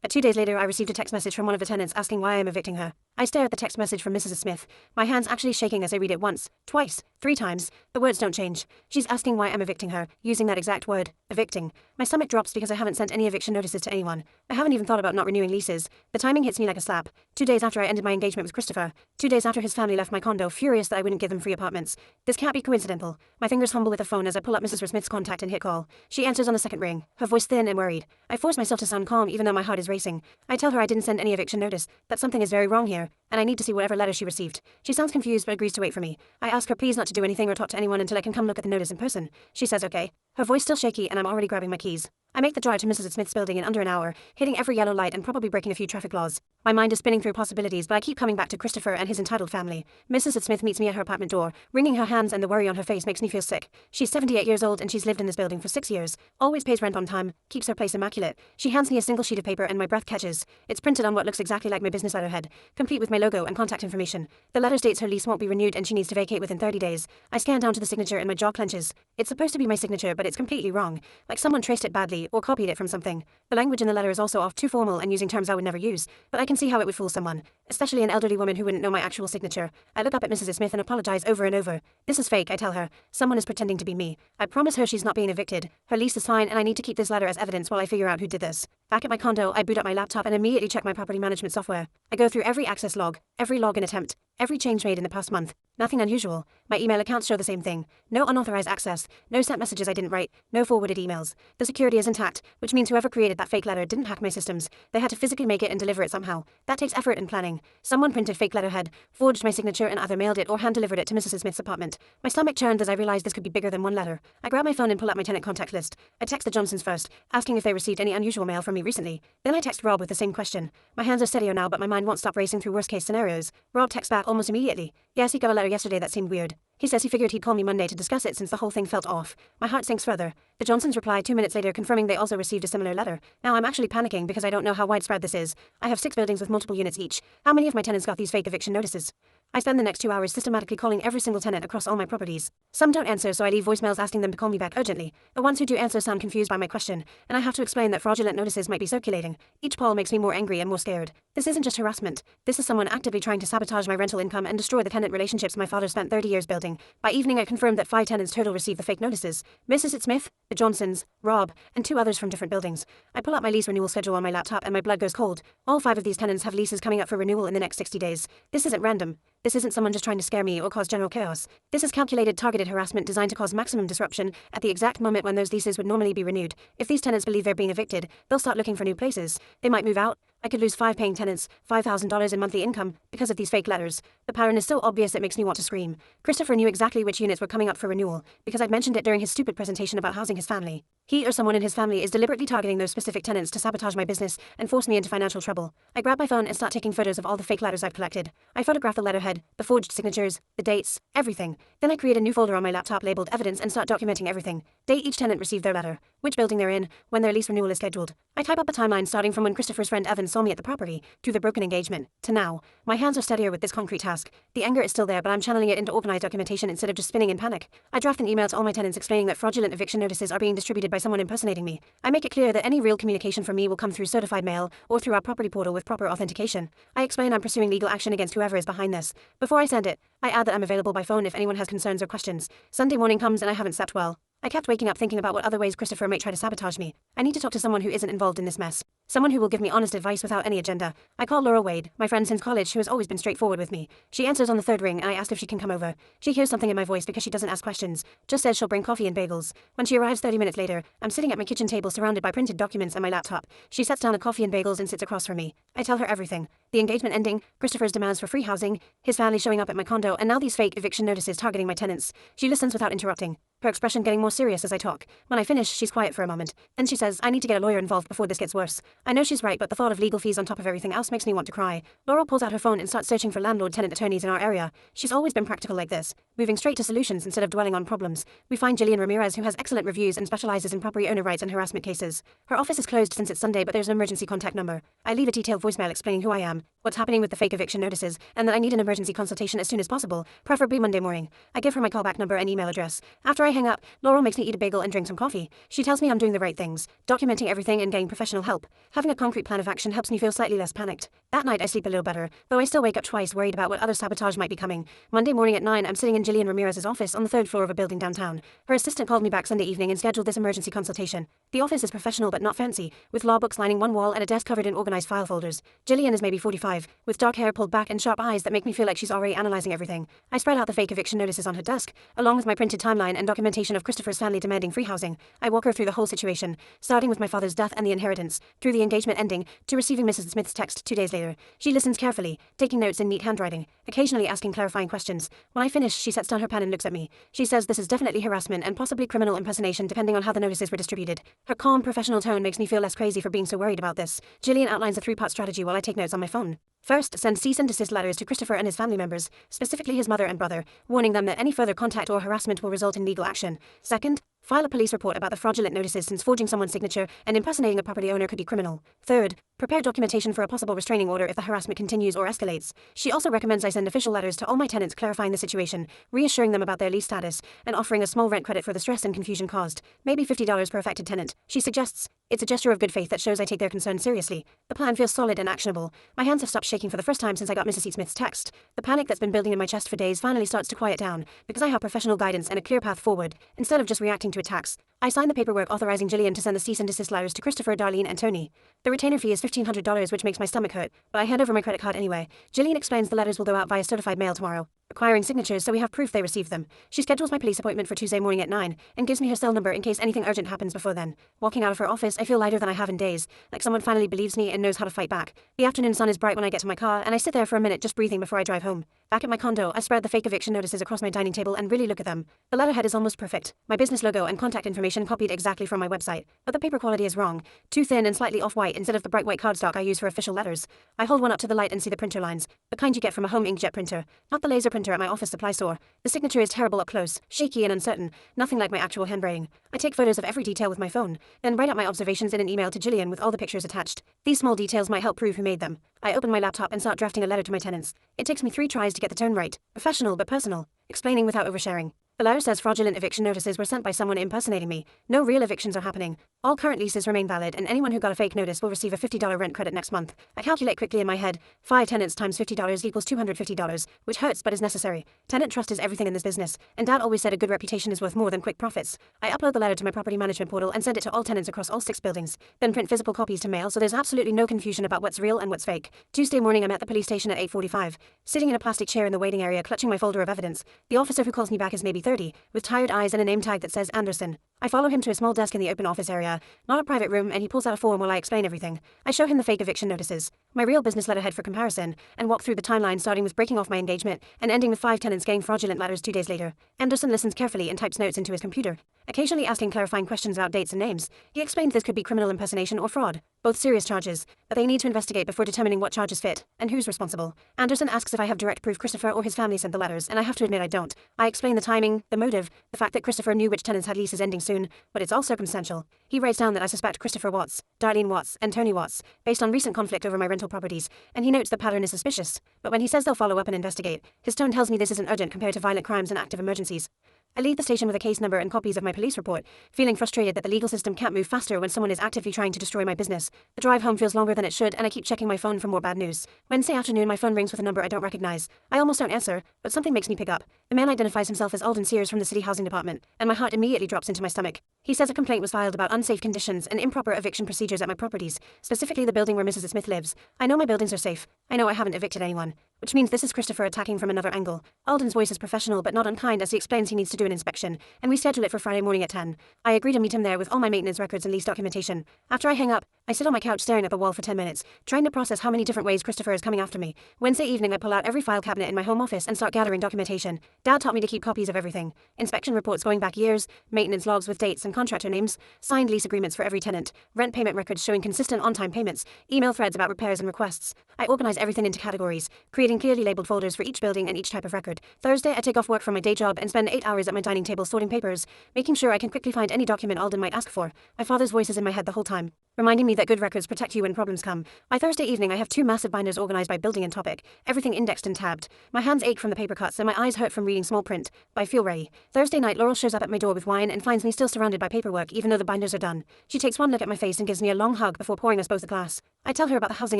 But 2 days later, I received a text message from one of the tenants asking why I am evicting her. I stare at the text message from Mrs. Smith, my hands actually shaking as I read it once, twice, 3 times. The words don't change. She's asking why I'm evicting her, using that exact word, evicting. My stomach drops because I haven't sent any eviction notices to anyone. I haven't even thought about not renewing leases. The timing hits me like a slap. 2 days after I ended my engagement with Christopher. 2 days after his family left my condo, furious that I wouldn't give them free apartments. This can't be coincidental. My fingers fumble with the phone as I pull up Mrs. Smith's contact and hit call. She answers on the second ring, her voice thin and worried. I force myself to sound calm even though my heart is racing. I tell her I didn't send any eviction notice, that something is very wrong here, and I need to see whatever letter she received. She sounds confused but agrees to wait for me. I ask her please not to do anything or talk to anyone until I can come look at the notice in person. She says okay. Her voice still shaky and I'm already grabbing my keys. I make the drive to Mrs. Smith's building in under an hour, hitting every yellow light and probably breaking a few traffic laws. My mind is spinning through possibilities, but I keep coming back to Christopher and his entitled family. Mrs. Smith meets me at her apartment door, wringing her hands, and the worry on her face makes me feel sick. She's 78 years old and she's lived in this building for 6 years, always pays rent on time, keeps her place immaculate. She hands me a single sheet of paper and my breath catches. It's printed on what looks exactly like my business letterhead, complete with my logo and contact information. The letter states her lease won't be renewed and she needs to vacate within 30 days. I scan down to the signature and my jaw clenches. It's supposed to be my signature, but it's completely wrong, like someone traced it badly or copied it from something. The language in the letter is also off, too formal and using terms I would never use, but I can see how it would fool someone, especially an elderly woman who wouldn't know my actual signature. I look up at Mrs. Smith and apologize over and over. This is fake, I tell her. Someone is pretending to be me. I promise her she's not being evicted. Her lease is fine and I need to keep this letter as evidence while I figure out who did this. Back at my condo, I boot up my laptop and immediately check my property management software. I go through every access log, every login attempt, every change made in the past month. Nothing unusual. My email accounts show the same thing. No unauthorized access, no sent messages I didn't write, no forwarded emails. The security is intact, which means whoever created that fake letter didn't hack my systems. They had to physically make it and deliver it somehow. That takes effort and planning. Someone printed fake letterhead, forged my signature and either mailed it or hand-delivered it to Mrs. Smith's apartment. My stomach churned as I realized this could be bigger than one letter. I grab my phone and pull up my tenant contact list. I text the Johnsons first, asking if they received any unusual mail from me recently. Then I text Rob with the same question. My hands are steadier now, but my mind won't stop racing through worst-case scenarios. Rob texts back almost immediately. Yes, he got a letter yesterday that seemed weird. He says he figured he'd call me Monday to discuss it since the whole thing felt off. My heart sinks further. The Johnsons reply 2 minutes later confirming they also received a similar letter. Now I'm actually panicking because I don't know how widespread this is. I have 6 buildings with multiple units each. How many of my tenants got these fake eviction notices? I spend the next 2 hours systematically calling every single tenant across all my properties. Some don't answer, so I leave voicemails asking them to call me back urgently. The ones who do answer sound confused by my question, and I have to explain that fraudulent notices might be circulating. Each call makes me more angry and more scared. This isn't just harassment. This is someone actively trying to sabotage my rental income and destroy the tenant relationships my father spent 30 years building. By evening, I confirmed that 5 tenants total received the fake notices. Mrs. Smith, the Johnsons, Rob, and 2 others from different buildings. I pull out my lease renewal schedule on my laptop and my blood goes cold. All 5 of these tenants have leases coming up for renewal in the next 60 days. This isn't random. This isn't someone just trying to scare me or cause general chaos. This is calculated, targeted harassment designed to cause maximum disruption at the exact moment when those leases would normally be renewed. If these tenants believe they're being evicted, they'll start looking for new places. They might move out. I could lose 5 paying tenants, $5,000 in monthly income, because of these fake letters. The pattern is so obvious it makes me want to scream. Christopher knew exactly which units were coming up for renewal, because I'd mentioned it during his stupid presentation about housing his family. He or someone in his family is deliberately targeting those specific tenants to sabotage my business and force me into financial trouble. I grab my phone and start taking photos of all the fake letters I've collected. I photograph the letterhead, the forged signatures, the dates, everything. Then I create a new folder on my laptop labeled Evidence and start documenting everything. Date each tenant received their letter, which building they're in, when their lease renewal is scheduled. I type up a timeline starting from when Christopher's friend Evan saw me at the property, through the broken engagement, to now. My hands are steadier with this concrete task. The anger is still there, but I'm channeling it into organized documentation instead of just spinning in panic. I draft an email to all my tenants explaining that fraudulent eviction notices are being distributed by someone impersonating me. I make it clear that any real communication from me will come through certified mail or through our property portal with proper authentication. I explain I'm pursuing legal action against whoever is behind this. Before I send it, I add that I'm available by phone if anyone has concerns or questions. Sunday morning comes and I haven't slept well. I kept waking up thinking about what other ways Christopher might try to sabotage me. I need to talk to someone who isn't involved in this mess. Someone who will give me honest advice without any agenda. I call Laura Wade, my friend since college who has always been straightforward with me. She answers on the 3rd ring and I asked if she can come over. She hears something in my voice because she doesn't ask questions, just says she'll bring coffee and bagels. When she arrives 30 minutes later, I'm sitting at my kitchen table surrounded by printed documents and my laptop. She sets down a coffee and bagels and sits across from me. I tell her everything. The engagement ending, Christopher's demands for free housing, his family showing up at my condo, and now these fake eviction notices targeting my tenants. She listens without interrupting, her expression getting more serious as I talk. When I finish, she's quiet for a moment. Then she says, I need to get a lawyer involved before this gets worse. I know she's right, but the thought of legal fees on top of everything else makes me want to cry. Laurel pulls out her phone and starts searching for landlord-tenant attorneys in our area. She's always been practical like this, moving straight to solutions instead of dwelling on problems. We find Jillian Ramirez, who has excellent reviews and specializes in property owner rights and harassment cases. Her office is closed since it's Sunday, but there's an emergency contact number. I leave a detailed voicemail explaining who I am, what's happening with the fake eviction notices, and that I need an emergency consultation as soon as possible, preferably Monday morning. I give her my callback number and email address. After I hang up, Laurel makes me eat a bagel and drink some coffee. She tells me I'm doing the right things, documenting everything and getting professional help. Having a concrete plan of action helps me feel slightly less panicked. That night I sleep a little better, though I still wake up twice worried about what other sabotage might be coming. Monday morning at 9, I'm sitting in Jillian Ramirez's office on the 3rd floor of a building downtown. Her assistant called me back Sunday evening and scheduled this emergency consultation. The office is professional but not fancy, with law books lining one wall and a desk covered in organized file folders. Jillian is maybe 45, with dark hair pulled back and sharp eyes that make me feel like she's already analyzing everything. I spread out the fake eviction notices on her desk, along with my printed timeline and documentation of Christopher's family demanding free housing. I walk her through the whole situation, starting with my father's death and the inheritance, through the engagement ending, to receiving Mrs. Smith's text 2 days later. She listens carefully, taking notes in neat handwriting, occasionally asking clarifying questions. When I finish, she sets down her pen and looks at me. She says this is definitely harassment and possibly criminal impersonation depending on how the notices were distributed. Her calm, professional tone makes me feel less crazy for being so worried about this. Jillian outlines a 3-part strategy while I take notes on my phone. First, send cease and desist letters to Christopher and his family members, specifically his mother and brother, warning them that any further contact or harassment will result in legal action. Second, file a police report about the fraudulent notices since forging someone's signature and impersonating a property owner could be criminal. Third, prepare documentation for a possible restraining order if the harassment continues or escalates. She also recommends I send official letters to all my tenants clarifying the situation, reassuring them about their lease status, and offering a small rent credit for the stress and confusion caused, maybe $50 per affected tenant. She suggests it's a gesture of good faith that shows I take their concerns seriously. The plan feels solid and actionable. My hands have stopped shaking for the first time since I got Mrs. E. Smith's text. The panic that's been building in my chest for days finally starts to quiet down, because I have professional guidance and a clear path forward, instead of just reacting to attacks. I signed the paperwork authorizing Jillian to send the cease and desist letters to Christopher, Darlene, and Tony. The retainer fee is $1,500, which makes my stomach hurt, but I hand over my credit card anyway. Jillian explains the letters will go out via certified mail tomorrow, requiring signatures so we have proof they received them. She schedules my police appointment for Tuesday morning at 9 and gives me her cell number in case anything urgent happens before then. Walking out of her office, I feel lighter than I have in days, like someone finally believes me and knows how to fight back. The afternoon sun is bright when I get to my car, and I sit there for a minute just breathing before I drive home. Back at my condo, I spread the fake eviction notices across my dining table and really look at them. The letterhead is almost perfect, my business logo and contact information copied exactly from my website, but the paper quality is wrong, too thin and slightly off-white instead of the bright white cardstock I use for official letters. I hold one up to the light and see the printer lines, the kind you get from a home inkjet printer, not the laser printer at my office supply store. The signature is terrible up close, shaky and uncertain, nothing like my actual handwriting. I take photos of every detail with my phone, then write out my observations in an email to Jillian with all the pictures attached. These small details might help prove who made them. I open my laptop and start drafting a letter to my tenants. It takes me 3 tries to get the tone right, professional but personal, explaining without oversharing. The letter says fraudulent eviction notices were sent by someone impersonating me. No real evictions are happening. All current leases remain valid, and anyone who got a fake notice will receive a $50 rent credit next month. I calculate quickly in my head. 5 tenants times $50 equals $250, which hurts but is necessary. Tenant trust is everything in this business, and Dad always said a good reputation is worth more than quick profits. I upload the letter to my property management portal and send it to all tenants across all 6 buildings, then print physical copies to mail so there's absolutely no confusion about what's real and what's fake. Tuesday morning I'm at the police station at 8:45, sitting in a plastic chair in the waiting area clutching my folder of evidence. The officer who calls me back is maybe 30, with tired eyes and a name tag that says Anderson. I follow him to a small desk in the open office area, not a private room, and he pulls out a form while I explain everything. I show him the fake eviction notices, my real business letterhead for comparison, and walk through the timeline starting with breaking off my engagement and ending with 5 tenants getting fraudulent letters 2 days later. Anderson listens carefully and types notes into his computer, occasionally asking clarifying questions about dates and names. He explains this could be criminal impersonation or fraud, both serious charges, but they need to investigate before determining what charges fit and who's responsible. Anderson asks if I have direct proof Christopher or his family sent the letters, and I have to admit I don't. I explain the timing, the motive, the fact that Christopher knew which tenants had leases ending soon, but it's all circumstantial. He writes down that I suspect Christopher Watts, Darlene Watts, and Tony Watts, based on recent conflict over my rental properties, and he notes the pattern is suspicious. But when he says they'll follow up and investigate, his tone tells me this isn't urgent compared to violent crimes and active emergencies. I leave the station with a case number and copies of my police report, feeling frustrated that the legal system can't move faster when someone is actively trying to destroy my business. The drive home feels longer than it should, and I keep checking my phone for more bad news. Wednesday afternoon, my phone rings with a number I don't recognize. I almost don't answer, but something makes me pick up. The man identifies himself as Alden Sears from the City Housing Department, and my heart immediately drops into my stomach. He says a complaint was filed about unsafe conditions and improper eviction procedures at my properties, specifically the building where Mrs. Smith lives. I know my buildings are safe. I know I haven't evicted anyone, which means this is Christopher attacking from another angle. Alden's voice is professional but not unkind as he explains he needs to do an inspection, and we schedule it for Friday morning at 10. I agree to meet him there with all my maintenance records and lease documentation. After I hang up, I sit on my couch staring at the wall for 10 minutes, trying to process how many different ways Christopher is coming after me. Wednesday evening I pull out every file cabinet in my home office and start gathering documentation. Dad taught me to keep copies of everything. Inspection reports going back years, maintenance logs with dates and contractor names, signed lease agreements for every tenant, rent payment records showing consistent on-time payments, email threads about repairs and requests. I organize everything into categories, creating clearly labeled folders for each building and each type of record. Thursday I take off work from my day job and spend 8 hours at my dining table sorting papers, making sure I can quickly find any document Alden might ask for. My father's voice is in my head the whole time. reminding me that good records protect you when problems come. By Thursday evening, I have 2 massive binders organized by building and topic, everything indexed and tabbed. My hands ache from the paper cuts and my eyes hurt from reading small print, but I feel ready. Thursday night, Laurel shows up at my door with wine and finds me still surrounded by paperwork even though the binders are done. She takes one look at my face and gives me a long hug before pouring us both a glass. I tell her about the housing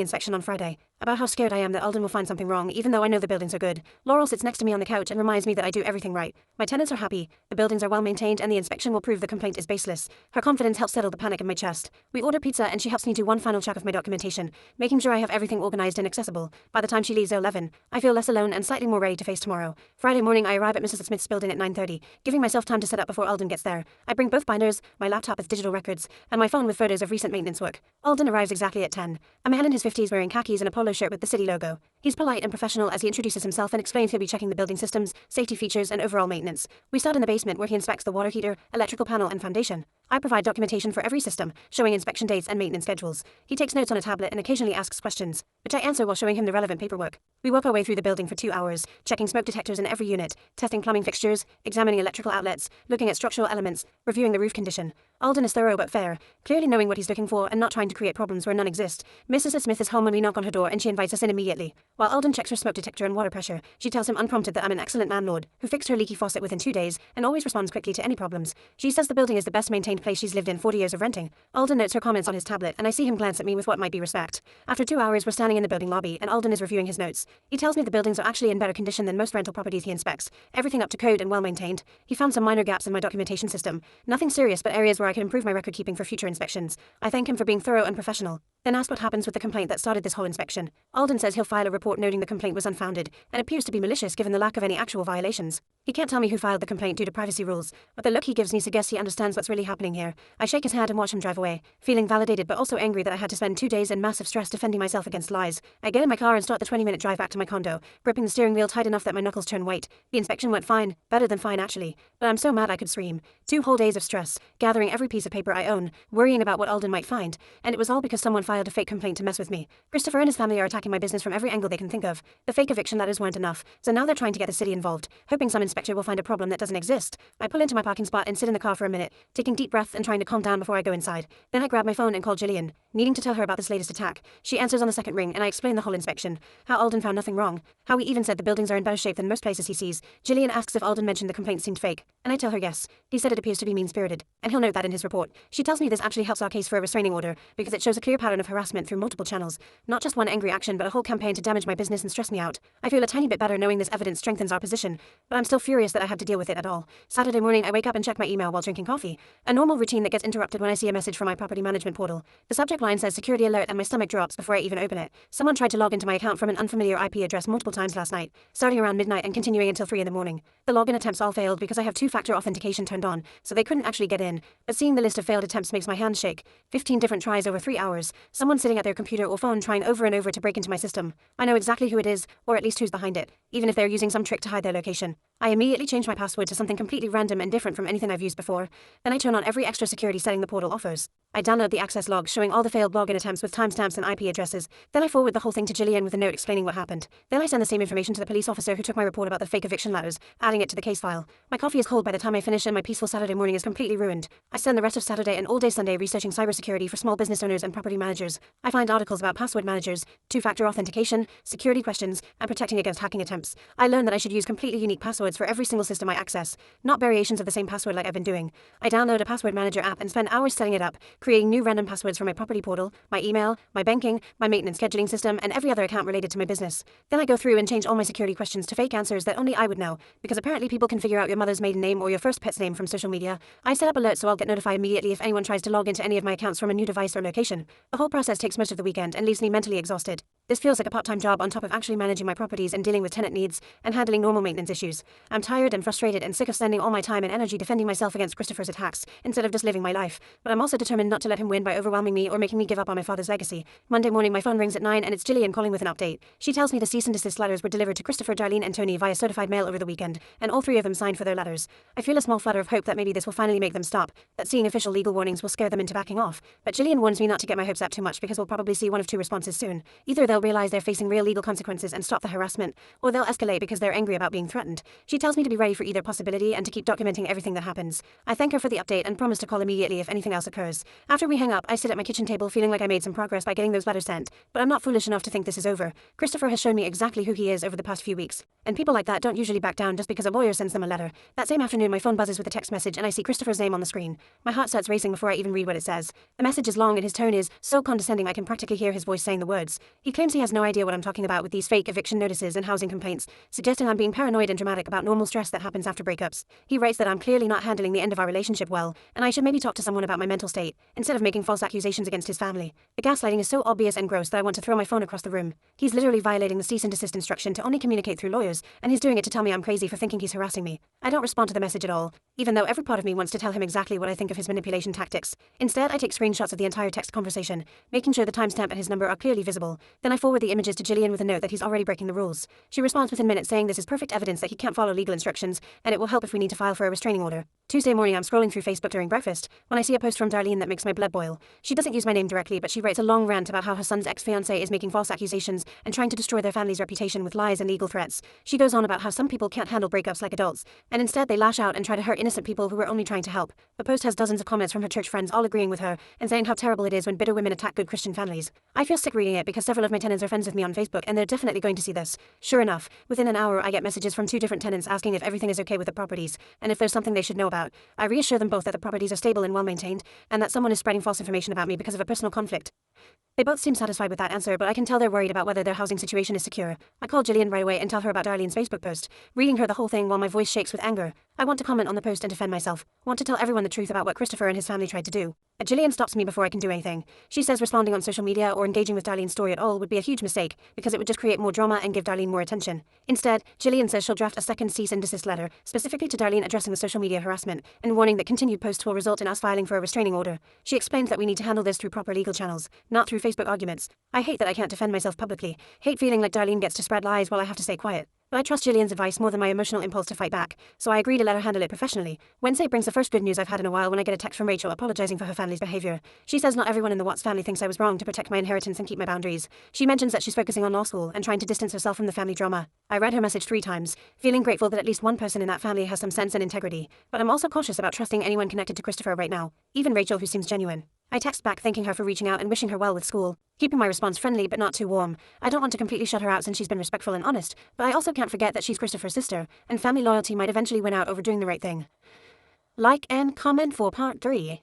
inspection on Friday, about how scared I am that Alden will find something wrong even though I know the buildings are good. Laurel sits next to me on the couch and reminds me that I do everything right. My tenants are happy, the buildings are well maintained, and the inspection will prove the complaint is baseless. Her confidence helps settle the panic in my chest. We order pizza and she helps me do one final check of my documentation, making sure I have everything organized and accessible. By the time she leaves at 11, I feel less alone and slightly more ready to face tomorrow. Friday morning, I arrive at Mrs. Smith's building at 9:30, giving myself time to set up before Alden gets there. I bring both binders, my laptop with digital records, and my phone with photos of recent maintenance work. Alden arrives exactly at 10. A man in his 50s wearing khakis and a polo shirt with the city logo. He's polite and professional as he introduces himself and explains he'll be checking the building systems, safety features, and overall maintenance. We start in the basement where he inspects the water heater, electrical panel, and foundation. I provide documentation for every system, showing inspection dates and maintenance schedules. He takes notes on a tablet and occasionally asks questions, which I answer while showing him the relevant paperwork. We work our way through the building for 2 hours, checking smoke detectors in every unit, testing plumbing fixtures, examining electrical outlets, looking at structural elements, reviewing the roof condition. Alden is thorough but fair, clearly knowing what he's looking for and not trying to create problems where none exist. Mrs. Smith is home when we knock on her door and she invites us in immediately. While Alden checks her smoke detector and water pressure, she tells him unprompted that I'm an excellent landlord, who fixed her leaky faucet within 2 days and always responds quickly to any problems. She says the building is the best maintained place she's lived in 40 years of renting. Alden notes her comments on his tablet and I see him glance at me with what might be respect. After 2 hours, we're standing in the building lobby and Alden is reviewing his notes. He tells me the buildings are actually in better condition than most rental properties he inspects, everything up to code and well maintained. He found some minor gaps in my documentation system, nothing serious but areas where I can improve my record keeping for future inspections. I thank him for being thorough and professional, then ask what happens with the complaint that started this whole inspection. Alden says he'll file a report noting the complaint was unfounded and appears to be malicious given the lack of any actual violations. He can't tell me who filed the complaint due to privacy rules, but the look he gives me suggests he understands what's really happening here. I shake his hand and watch him drive away, feeling validated but also angry that I had to spend 2 days in massive stress defending myself against lies. I get in my car and start the 20-minute drive back to my condo, gripping the steering wheel tight enough that my knuckles turn white. The inspection went fine, better than fine actually, but I'm so mad I could scream. 2 whole days of stress, gathering every piece of paper I own, worrying about what Alden might find, and it was all because someone filed a fake complaint to mess with me. Christopher and his family are attacking my business from every angle they can think of. The fake eviction letters weren't enough, so now they're trying to get the city involved, hoping some inspector will find a problem that doesn't exist. I pull into my parking spot and sit in the car for a minute, taking deep breaths and trying to calm down before I go inside. Then I grab my phone and call Jillian, needing to tell her about this latest attack. She answers on the second ring and I explain the whole inspection, how Alden found nothing wrong, how he even said the buildings are in better shape than most places he sees. Jillian asks if Alden mentioned the complaint seemed fake, and I tell her yes. He said it appears to be mean-spirited, and he'll note that in his report. She tells me this actually helps our case for a restraining order because it shows a clear pattern of harassment through multiple channels, not just one angry action but a whole campaign to damage my business and stress me out. I feel a tiny bit better knowing this evidence strengthens our position, but I'm still furious that I had to deal with it at all. Saturday morning, I wake up and check my email while drinking coffee, a normal routine that gets interrupted when I see a message from my property management portal. The subject line says security alert and my stomach drops before I even open it. Someone tried to log into my account from an unfamiliar IP address multiple times last night, starting around midnight and continuing until 3 in the morning. The login attempts all failed because I have 2-factor authentication turned on, so they couldn't actually get in, but seeing the list of failed attempts makes my hands shake. 15 different tries over 3 hours, someone sitting at their computer or phone trying over and over to break into my system. I know exactly who it is, or at least who's behind it, even if they're using some trick to hide their location. I immediately change my password to something completely random and different from anything I've used before. Then I turn on every extra security setting the portal offers. I download the access logs showing all the failed login attempts with timestamps and IP addresses. Then I forward the whole thing to Jillian with a note explaining what happened. Then I send the same information to the police officer who took my report about the fake eviction letters, adding it to the case file. My coffee is cold by the time I finish and my peaceful Saturday morning is completely ruined. I spend the rest of Saturday and all day Sunday researching cybersecurity for small business owners and property managers. I find articles about password managers, 2-factor authentication, security questions, and protecting against hacking attempts. I learned that I should use completely unique passwords for every single system I access, not variations of the same password like I've been doing. I download a password manager app and spend hours setting it up, creating new random passwords for my property portal, my email, my banking, my maintenance scheduling system, and every other account related to my business. Then I go through and change all my security questions to fake answers that only I would know, because apparently people can figure out your mother's maiden name or your first pet's name from social media. I set up alerts so I'll get notified immediately if anyone tries to log into any of my accounts from a new device or location. The whole process takes most of the weekend and leaves me mentally exhausted. This feels like a part-time job on top of actually managing my properties and dealing with tenant needs and handling normal maintenance issues. I'm tired and frustrated and sick of spending all my time and energy defending myself against Christopher's attacks instead of just living my life, but I'm also determined not to let him win by overwhelming me or making me give up on my father's legacy. Monday morning, my phone rings at 9 and it's Jillian calling with an update. She tells me the cease and desist letters were delivered to Christopher, Darlene, and Tony via certified mail over the weekend, and all 3 of them signed for their letters. I feel a small flutter of hope that maybe this will finally make them stop, that seeing official legal warnings will scare them into backing off, but Jillian warns me not to get my hopes up too much because we'll probably see one of 2 responses soon. Either they'll they'll realize they're facing real legal consequences and stop the harassment, or they'll escalate because they're angry about being threatened. She tells me to be ready for either possibility and to keep documenting everything that happens. I thank her for the update and promise to call immediately if anything else occurs. After we hang up, I sit at my kitchen table feeling like I made some progress by getting those letters sent, but I'm not foolish enough to think this is over. Christopher has shown me exactly who he is over the past few weeks, and people like that don't usually back down just because a lawyer sends them a letter. That same afternoon, my phone buzzes with a text message and I see Christopher's name on the screen. My heart starts racing before I even read what it says. The message is long and his tone is so condescending I can practically hear his voice saying the words. He claims he has no idea what I'm talking about with these fake eviction notices and housing complaints, suggesting I'm being paranoid and dramatic about normal stress that happens after breakups. He writes that I'm clearly not handling the end of our relationship well, and I should maybe talk to someone about my mental state, instead of making false accusations against his family. The gaslighting is so obvious and gross that I want to throw my phone across the room. He's literally violating the cease and desist instruction to only communicate through lawyers, and he's doing it to tell me I'm crazy for thinking he's harassing me. I don't respond to the message at all, even though every part of me wants to tell him exactly what I think of his manipulation tactics. Instead, I take screenshots of the entire text conversation, making sure the timestamp and his number are clearly visible. Then I forward the images to Gillian with a note that he's already breaking the rules. She responds within minutes saying this is perfect evidence that he can't follow legal instructions, and it will help if we need to file for a restraining order. Tuesday morning, I'm scrolling through Facebook during breakfast when I see a post from Darlene that makes my blood boil. She doesn't use my name directly, but she writes a long rant about how her son's ex-fiance is making false accusations and trying to destroy their family's reputation with lies and legal threats. She goes on about how some people can't handle breakups like adults, and instead they lash out and try to hurt innocent people who were only trying to help. The post has dozens of comments from her church friends all agreeing with her and saying how terrible it is when bitter women attack good Christian families. I feel sick reading it because several of my tenants are friends with me on Facebook and they're definitely going to see this. Sure enough, within an hour I get messages from 2 different tenants asking if everything is okay with the properties and if there's something they should know about. I reassure them both that the properties are stable and well maintained and that someone is spreading false information about me because of a personal conflict. They both seem satisfied with that answer, but I can tell they're worried about whether their housing situation is secure. I call Gillian right away and tell her about Darlene's Facebook post, reading her the whole thing while my voice shakes with anger. I want to comment on the post and defend myself, want to tell everyone the truth about what Christopher and his family tried to do. Gillian stops me before I can do anything. She says responding on social media or engaging with Darlene's story at all would be a huge mistake because it would just create more drama and give Darlene more attention. Instead, Gillian says she'll draft a second cease and desist letter, specifically to Darlene addressing the social media harassment and warning that continued posts will result in us filing for a restraining order. She explains that we need to handle this through proper legal channels, not through Facebook arguments. I hate that I can't defend myself publicly, hate feeling like Darlene gets to spread lies while I have to stay quiet. But I trust Gillian's advice more than my emotional impulse to fight back, so I agree to let her handle it professionally. Wednesday brings the first good news I've had in a while when I get a text from Rachel apologizing for her family's behavior. She says not everyone in the Watts family thinks I was wrong to protect my inheritance and keep my boundaries. She mentions that she's focusing on law school and trying to distance herself from the family drama. I read her message 3 times, feeling grateful that at least one person in that family has some sense and integrity, but I'm also cautious about trusting anyone connected to Christopher right now, even Rachel, who seems genuine. I text back thanking her for reaching out and wishing her well with school, keeping my response friendly but not too warm. I don't want to completely shut her out since she's been respectful and honest, but I also can't forget that she's Christopher's sister, and family loyalty might eventually win out over doing the right thing. Like and comment for part 3.